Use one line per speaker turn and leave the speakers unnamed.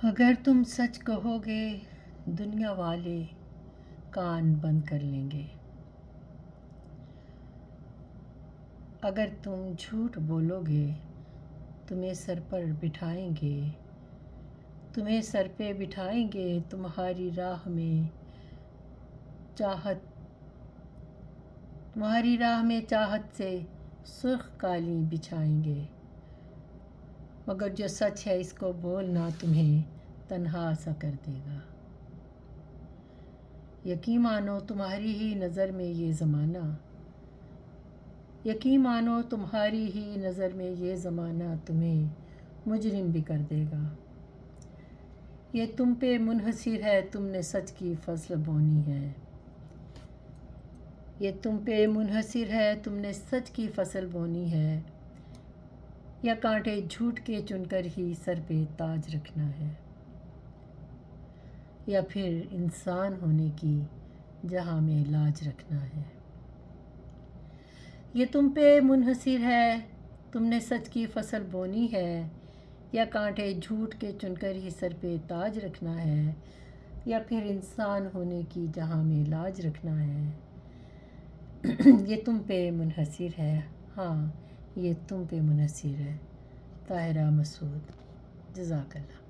اگر تم سچ کہو گے دنیا والے کان بند کر لیں گے، اگر تم جھوٹ بولو گے تمہیں سر پر بٹھائیں گے، تمہیں سر پہ بٹھائیں گے، تمہاری راہ میں چاہت سے سرخ قالین بچھائیں گے، مگر جو سچ ہے اس کو بولنا تمہیں تنہا سا کر دے گا۔ یقین مانو تمہاری ہی نظر میں یہ زمانہ، یقین مانو تمہاری ہی نظر میں یہ زمانہ تمہیں مجرم بھی کر دے گا۔ یہ تم پہ منحصر ہے، تم نے سچ کی فصل بونی ہے، یہ تم پہ منحصر ہے، تم نے سچ کی فصل بونی ہے، یا کانٹے جھوٹ کے چن کر ہی سر پہ تاج رکھنا ہے، یا پھر انسان ہونے کی جہاں میں لاج رکھنا ہے۔ یہ تم پہ منحصر ہے، تم نے سچ کی فصل بونی ہے، یا کانٹے جھوٹ کے چن کر ہی سر پہ تاج رکھنا ہے، یا پھر انسان ہونے کی جہاں میں لاج رکھنا ہے۔ یہ تم پہ منحصر ہے، ہاں یہ تم پہ منحصر ہے۔ طاہرہ مسعود۔ جزاک اللہ۔